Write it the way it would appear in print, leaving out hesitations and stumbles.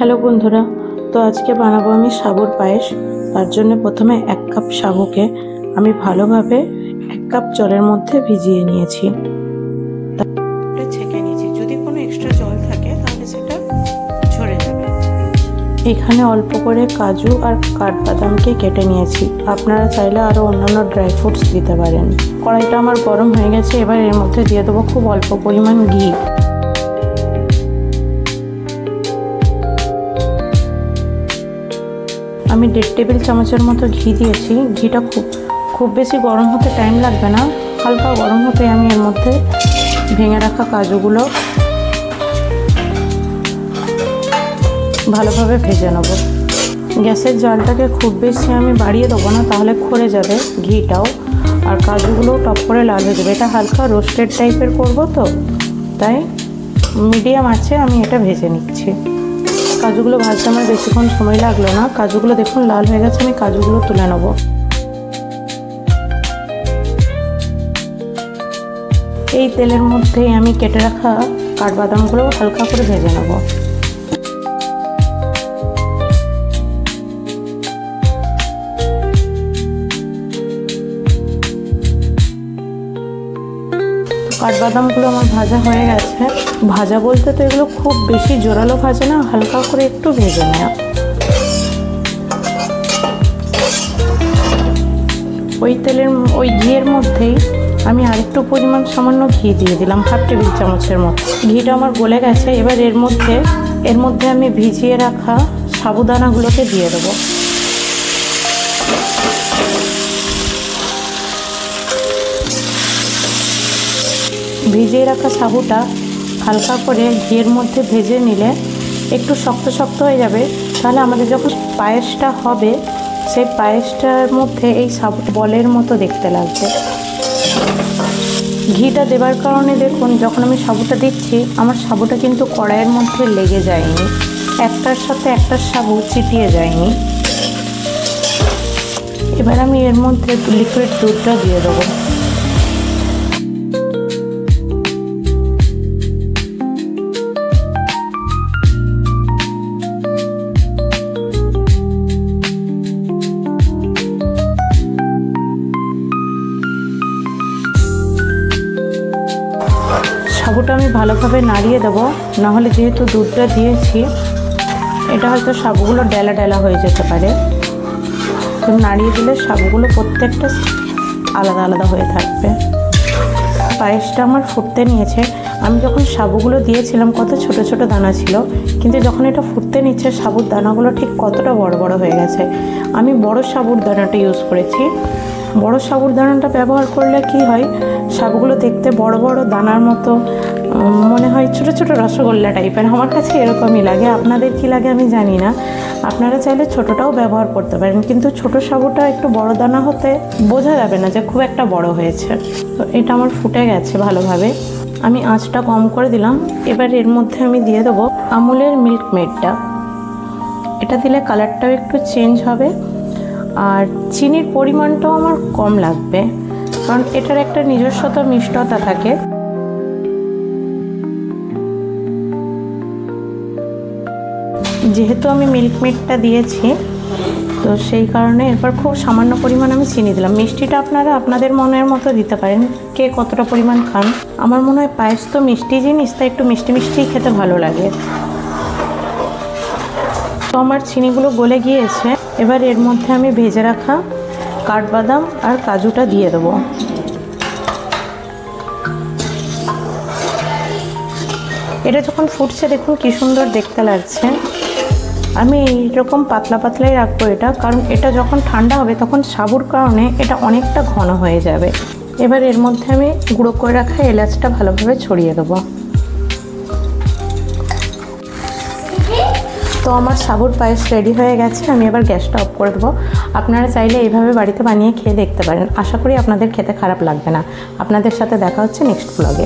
Hello বন্ধুরা, তো আজকে বানাবো আমি সাবুর পায়েস। তার জন্য প্রথমে 1 কাপ সাবুকে আমি ভালোভাবে 1 কাপ জলের মধ্যে ভিজিয়ে নিয়েছি। তারপরে ছেঁকে নিয়েছি, যদি কোনো এক্সট্রা জল থাকে তাহলে সেটা ঝরে যাবে। এখানে অল্প করে কাজু আর কাঠবাদামকে কেটে নিয়েছি। আপনারা চাইলে আরও অন্যান্য ড্রাই ফ্রুটস দিতে পারেন। কড়াইটা আমার গরম হয়ে গেছে, এবার এর মধ্যে দিয়ে দেবো খুব অল্প পরিমাণ ঘি। আমি 1.5 টেবিল চামচের মতো ঘি দিয়েছি। ঘিটা খুব বেশি গরম হতে টাইম লাগবে না, হালকা গরম হতে আমি এর মধ্যে ভেঙে রাখা কাজুগুলো ভালোভাবে ভেজে নেব। গ্যাসের জালটাকে খুব বেশি আমি বাড়িয়ে দেবো না, তাহলে ক্ষরে যাবে ঘিটাও, আর কাজুগুলোও টপ করে লাল হয়ে যাবে। এটা হালকা রোস্টেড টাইপের করবো তো, তাই মিডিয়াম আছে আমি এটা ভেজে নিচ্ছি। কাজুগুলো ভাজতে আমার বেশিক্ষণ সময় লাগলো না। কাজুগুলো দেখুন লাল হয়ে গেছে, আমি কাজুগুলো তুলে নেব। এই তেলের মধ্যেই আমি কেটে রাখা কাঠবাদামগুলো হালকা করে ভেজে নেব। কাঠবাদামগুলো আমার ভাজা হয়ে গেছে। ভাজা বলতে তো এগুলো খুব বেশি জোরালো ভাজে না, হালকা করে একটু ভেজে নেওয়া। ওই ঘিয়ের মধ্যেই আমি আরেকটু পরিমাণ সামান্য ঘি দিয়ে দিলাম, 1/2 টেবিল চামচের মতো। ঘিটা আমার গলে গেছে। এবার এর মধ্যে আমি ভিজিয়ে রাখা সাবুদানাগুলোকে দিয়ে দেবো। ভিজিয়ে রাখা সাবুটা হালকা করে ঘিয়ের মধ্যে ভেজে নিলে একটু শক্ত শক্ত হয়ে যাবে। তাহলে আমাদের যখন পায়েসটা হবে, সেই পায়েসটার মধ্যে এই সাবুটা বলের মতো দেখতে লাগবে। ঘিটা দেবার কারণে দেখুন, যখন আমি সাবুটা দিচ্ছি আমার সাবুটা কিন্তু কড়াইয়ের মধ্যে লেগে যায়নি, একটার সাথে একটার সাবু চিটিয়ে যায়নি। এবার আমি এর মধ্যে লিকুইড দুধটা দিয়ে দেবো। সাবুটা আমি ভালোভাবে নাড়িয়ে দেবো, নাহলে যেহেতু দুধটা দিয়েছি এটা হয়তো সাবুগুলো ডেলা ডেলা হয়ে যেতে পারে। তো নাড়িয়ে দিলে সাবুগুলো প্রত্যেকটা আলাদা আলাদা হয়ে থাকবে। পায়েসটা আমার ফুটতে নিয়েছে। আমি যখন সাবুগুলো দিয়েছিলাম কত ছোট ছোট দানা ছিল, কিন্তু যখন এটা ফুটতে নিচ্ছে সাবুর দানাগুলো ঠিক কতটা বড় বড় হয়ে গেছে। আমি বড় সাবুর দানাটা ইউজ করেছি। বড় সাবুর দানাটা ব্যবহার করলে কি হয়, সাবুগুলো দেখতে বড় বড় দানার মতো মনে হয়, ছোট ছোট রসগোল্লা টাইপের। আমার কাছে এরকমই লাগে, আপনাদের কি লাগে আমি জানি না। আপনারা চাইলে ছোটটাও ব্যবহার করতে পারেন, কিন্তু ছোট সাবুটা একটু বড় দানা হতে বোঝা যাবে না যে খুব একটা বড় হয়েছে। তো এটা আমার ফুটে গেছে ভালোভাবে, আমি আঁচটা কম করে দিলাম। এবার এর মধ্যে আমি দিয়ে দেবো আমুলের মিল্ক মেডটা। এটা দিলে কালারটাও একটু চেঞ্জ হবে, আর চিনির পরিমাণটাও আমার কম লাগবে, কারণ এটার একটা নিজস্বতা মিষ্টতা থাকে। যেহেতু আমি মিল্ক মেডটা দিয়েছি, তো সেই কারণে এরপর খুব সামান্য পরিমাণ আমি চিনি দিলাম। মিষ্টিটা আপনারা আপনাদের মনের মতো দিতে পারেন, কে কতটা পরিমাণ খান। আমার মনে হয় পায়েস তো মিষ্টি জিনিস, তাই একটু মিষ্টি মিষ্টি খেতে ভালো লাগে। তো আমার চিনিগুলো গলে গিয়েছে। এবার এর মধ্যে আমি ভেজে রাখা কাঠবাদাম আর কাজুটা দিয়ে দেবো। এটা যখন ফুটছে দেখুন কি সুন্দর দেখতে লাগছে। আমি এইরকম পাতলা পাতলাই রাখবো এটা, কারণ এটা যখন ঠান্ডা হবে তখন সাবুর কারণে এটা অনেকটা ঘন হয়ে যাবে। এবার এর মধ্যে আমি গুঁড়ো করে রাখা এলাচটা ভালোভাবে ছড়িয়ে দেবো। তো আমার সাবুর পায়েস রেডি হয়ে গেছে। আমি এবার গ্যাসটা অফ করে দেবো। আপনারা চাইলে এইভাবে বাড়িতে বানিয়ে খেয়ে দেখতে পারেন। আশা করি আপনাদের খেতে খারাপ লাগবে না। আপনাদের সাথে দেখা হচ্ছে নেক্সট ব্লগে।